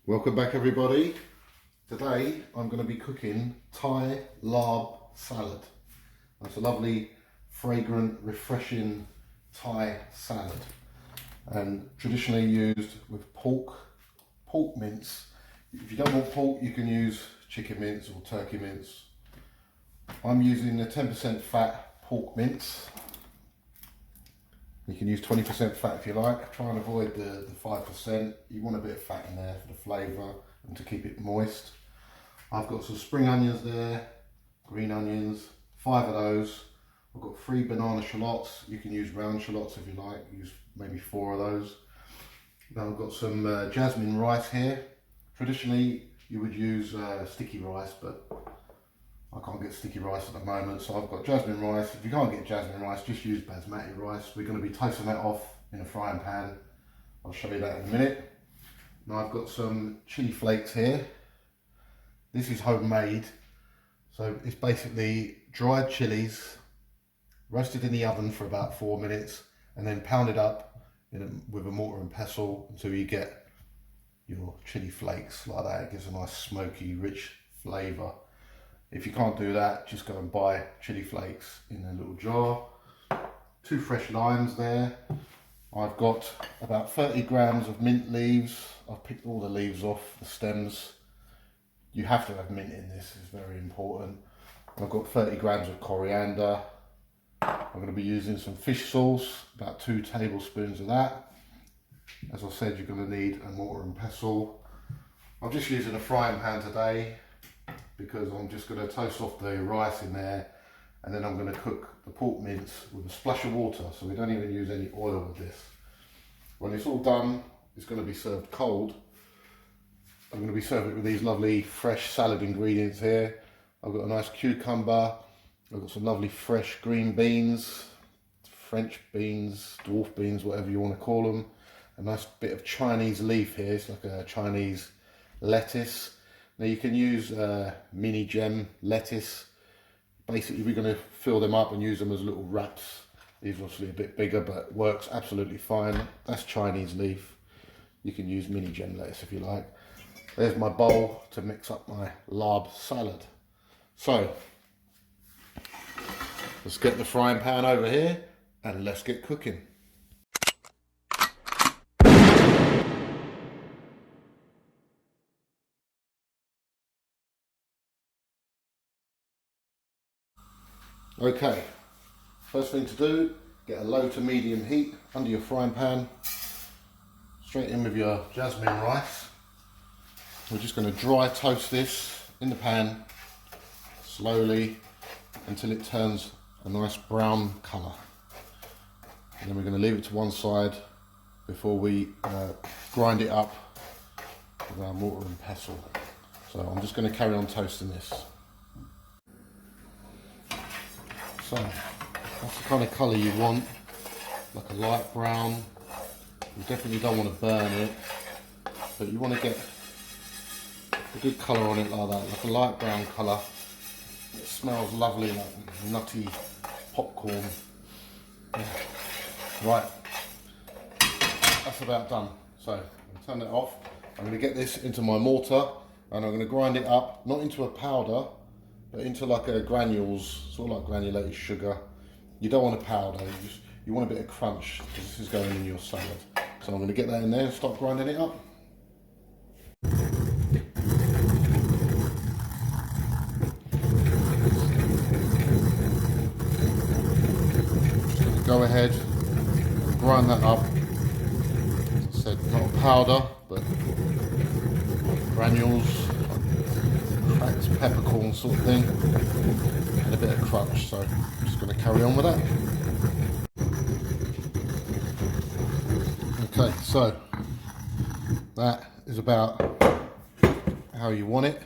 Welcome back everybody. Today I'm going to be cooking Thai Laab Salad. That's a lovely, fragrant, refreshing Thai salad and traditionally used with pork mince. If you don't want pork you can use chicken mince or turkey mince. I'm using the 10% fat pork mince. You can use 20% fat if you like. Try and avoid the 5%. You want a bit of fat in there for the flavour and to keep it moist. I've got some spring onions there, green onions, 5 of those. I've got 3 banana shallots. You can use round shallots if you like. Use maybe 4 of those. Now I've got some jasmine rice here. Traditionally you would use sticky rice, but I can't get sticky rice at the moment, so I've got jasmine rice. If you can't get jasmine rice, just use basmati rice. We're going to be toasting that off in a frying pan. I'll show you that in a minute. Now I've got some chili flakes here. This is homemade, so it's basically dried chilies, roasted in the oven for about 4 minutes, and then pounded up with a mortar and pestle until you get your chili flakes like that. It gives a nice smoky, rich flavour. If you can't do that, just go and buy chili flakes in a little jar. 2 fresh limes there. I've got about 30 grams of mint leaves. I've picked all the leaves off, the stems. You have to have mint in this, it's very important. I've got 30 grams of coriander. I'm going to be using some fish sauce, about 2 tablespoons of that. As I said, you're going to need a mortar and pestle. I'm just using a frying pan today, because I'm just going to toast off the rice in there and then I'm going to cook the pork mince with a splash of water, so we don't even use any oil with this. When it's all done, it's going to be served cold. I'm going to be serving it with these lovely fresh salad ingredients here. I've got a nice cucumber, I've got some lovely fresh green beans, French beans, dwarf beans, whatever you want to call them. A nice bit of Chinese leaf here, it's like a Chinese lettuce. Now you can use mini gem lettuce. Basically we're going to fill them up and use them as little wraps. These are obviously a bit bigger but works absolutely fine. That's Chinese leaf. You can use mini gem lettuce if you like. There's my bowl to mix up my Laab salad. So let's get the frying pan over here and let's get cooking. Okay, first thing to do, get a low to medium heat under your frying pan. Straight in with your jasmine rice. We're just going to dry toast this in the pan slowly until it turns a nice brown colour. And then we're going to leave it to one side before we grind it up with our mortar and pestle. So I'm just going to carry on toasting this. So that's the kind of colour you want, like a light brown. You definitely don't want to burn it, but you want to get a good colour on it like that, like a light brown colour. It smells lovely, like nutty popcorn. Yeah. Right, that's about done. So I'm going to turn it off. I'm going to get this into my mortar and I'm going to grind it up, not into a powder, but into like a granules, sort of like granulated sugar. You don't want a powder, you want a bit of crunch because this is going in your salad. So I'm going to get that in there and start grinding it up. Go ahead, grind that up. As I said, not a powder, but granules, cracked peppercorn sort of thing, and a bit of crunch. So I'm just going to carry on with that. Okay, so that is about how you want it.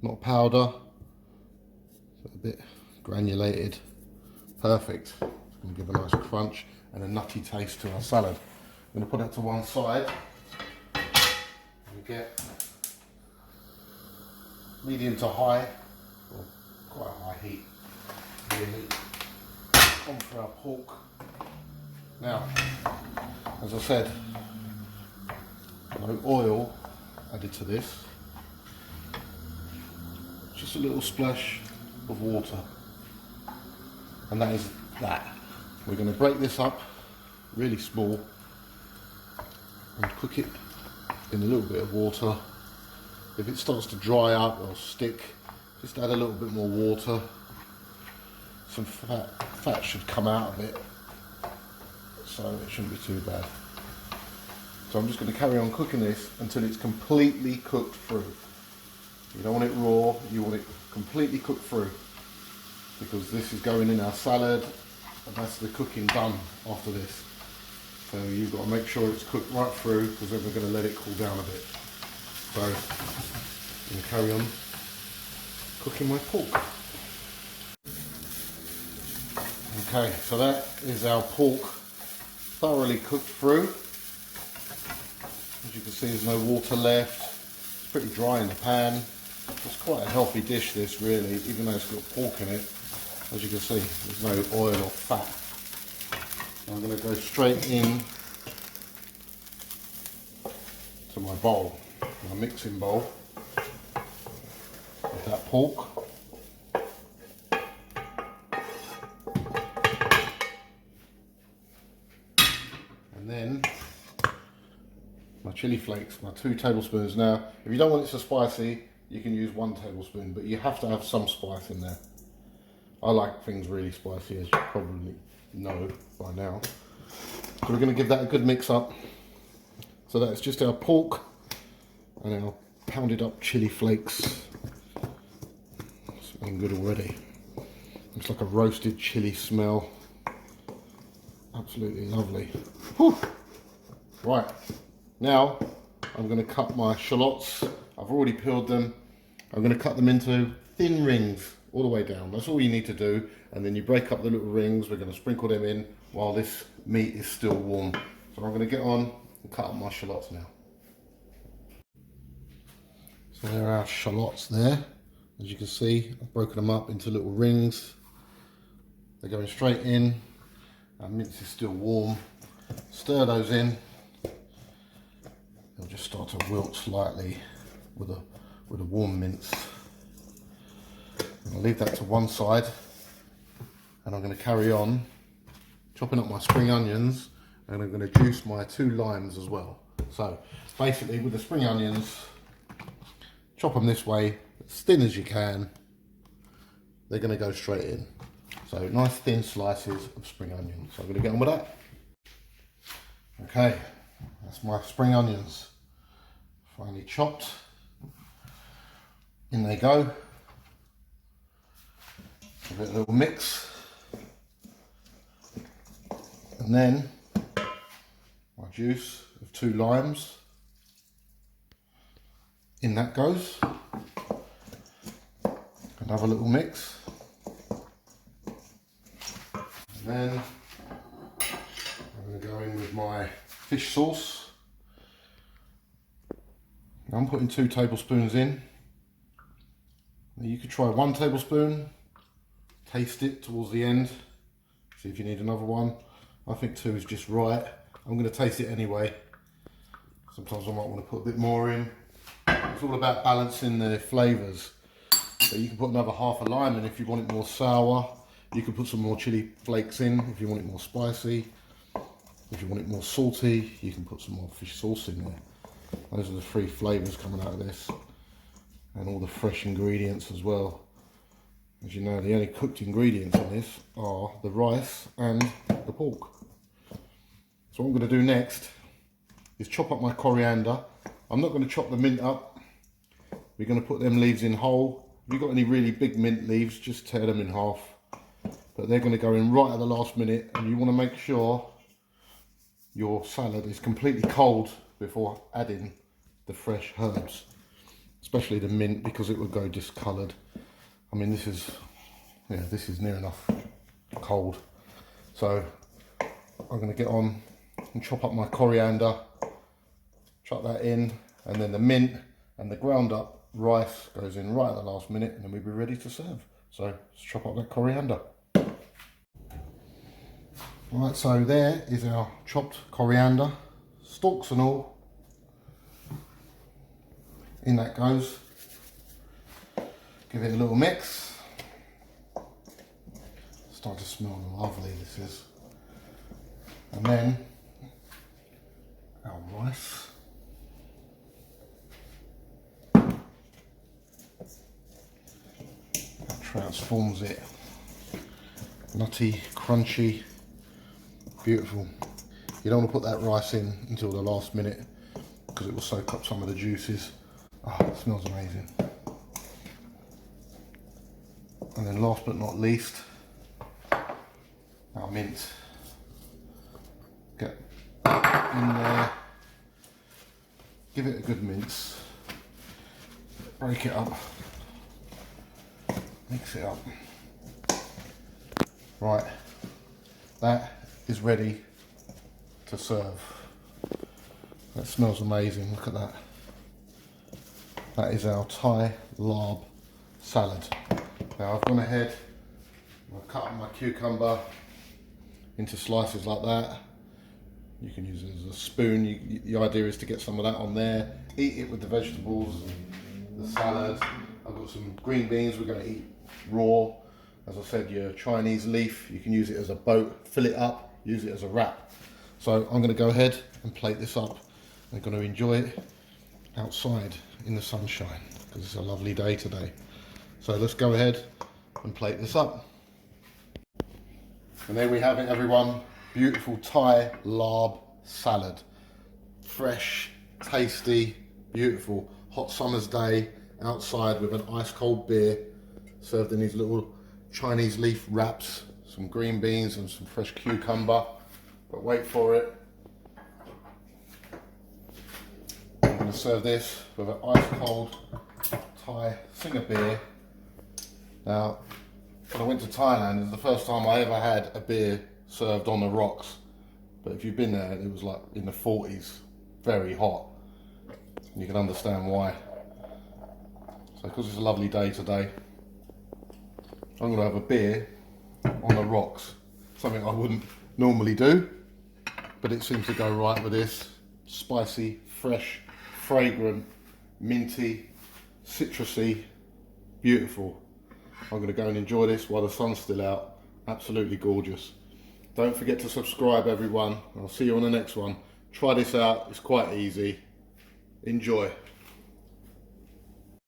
Not powder, but a bit granulated. Perfect. It's going to give a nice crunch and a nutty taste to our salad. I'm going to put that to one side. And get medium to high, or quite a high heat, really, on for our pork. Now, as I said, no oil, added to this. Just a little splash of water. And that is that. We're going to break this up really small and cook it in a little bit of water. If it starts to dry up or stick, just add a little bit more water. Some fat should come out of it, so it shouldn't be too bad. So I'm just going to carry on cooking this until it's completely cooked through. You don't want it raw, you want it completely cooked through, because this is going in our salad and that's the cooking done after this. So you've got to make sure it's cooked right through, because then we're going to let it cool down a bit. So I'm going to carry on cooking my pork. Okay, so that is our pork thoroughly cooked through. As you can see, there's no water left. It's pretty dry in the pan. It's quite a healthy dish, this, really, even though it's got pork in it. As you can see, there's no oil or fat. I'm going to go straight in to my bowl, my mixing bowl, with that pork. And then my chili flakes, my 2 tablespoons. Now, if you don't want it so spicy, you can use 1 tablespoon, but you have to have some spice in there. I like things really spicy, as you probably know by now. So we're going to give that a good mix up. So that's just our pork and our pounded up chili flakes. Smelling good already. Looks like a roasted chili smell. Absolutely lovely. Whew. Right, now I'm going to cut my shallots. I've already peeled them. I'm going to cut them into thin rings all the way down. That's all you need to do. And then you break up the little rings. We're going to sprinkle them in while this meat is still warm. So I'm going to get on and cut up my shallots now. So there are our shallots there. As you can see, I've broken them up into little rings. They're going straight in. Our mince is still warm. Stir those in. They'll just start to wilt slightly with a warm mince. I'll leave that to one side, and I'm going to carry on chopping up my spring onions, and I'm going to juice my 2 limes as well. So basically, with the spring onions, chop them this way, as thin as you can. They're going to go straight in. So nice thin slices of spring onions. So I'm going to get on with that. Okay, that's my spring onions. Finely chopped. In they go. Give it a little mix. And then my juice of 2 limes. In that goes. Another little mix. And then I'm going to go in with my fish sauce. Now I'm putting 2 tablespoons in. Now you could try 1 tablespoon, taste it towards the end, see if you need another one. I think 2 is just right. I'm going to taste it anyway. Sometimes I might want to put a bit more in. It's all about balancing the flavours. So you can put another half a lime in if you want it more sour. You can put some more chili flakes in if you want it more spicy. If you want it more salty, you can put some more fish sauce in there. Those are the 3 flavours coming out of this. And all the fresh ingredients as well. As you know, the only cooked ingredients in this are the rice and the pork. So what I'm going to do next is chop up my coriander. I'm not going to chop the mint up. We're going to put them leaves in whole. If you've got any really big mint leaves, just tear them in half. But they're going to go in right at the last minute, and you want to make sure your salad is completely cold before adding the fresh herbs. Especially the mint, because it would go discoloured. I mean, this is near enough cold. So I'm going to get on and chop up my coriander, chuck that in, and then the mint and the ground up rice goes in right at the last minute, and then we'll be ready to serve. So let's chop up that coriander. Right, so there is our chopped coriander, stalks and all. in that goes. Give it a little mix. Start to smell lovely, this is. And then our rice. That transforms it. Nutty, crunchy, beautiful. You don't want to put that rice in until the last minute because it will soak up some of the juices. Oh, it smells amazing. And then last but not least, our mint. Get in there, give it a good mince, break it up, mix it up. Right, that is ready to serve. That smells amazing, look at that. That is our Thai Laab salad. Now I've gone ahead, I've cut up my cucumber into slices like that. You can use it as a spoon. The idea is to get some of that on there, eat it with the vegetables, the salad. I've got some green beans we're going to eat raw. As I said, your Chinese leaf, you can use it as a boat, fill it up, use it as a wrap. So I'm going to go ahead and plate this up. I'm going to enjoy it outside in the sunshine because it's a lovely day today. So let's go ahead and plate this up. And there we have it, everyone. Beautiful Thai Laab salad. Fresh, tasty, beautiful. Hot summer's day outside with an ice cold beer served in these little Chinese leaf wraps, some green beans and some fresh cucumber. But wait for it. I'm going to serve this with an ice cold Thai Singer beer. Now, when I went to Thailand, it was the first time I ever had a beer served on the rocks. But if you've been there, it was like in the 40s, very hot. You can understand why. So because it's a lovely day today, I'm going to have a beer on the rocks. Something I wouldn't normally do, but it seems to go right with this. Spicy, fresh, fragrant, minty, citrusy, beautiful. I'm going to go and enjoy this while the sun's still out. Absolutely gorgeous. Don't forget to subscribe, everyone. I'll see you on the next one. Try this out, it's quite easy. Enjoy.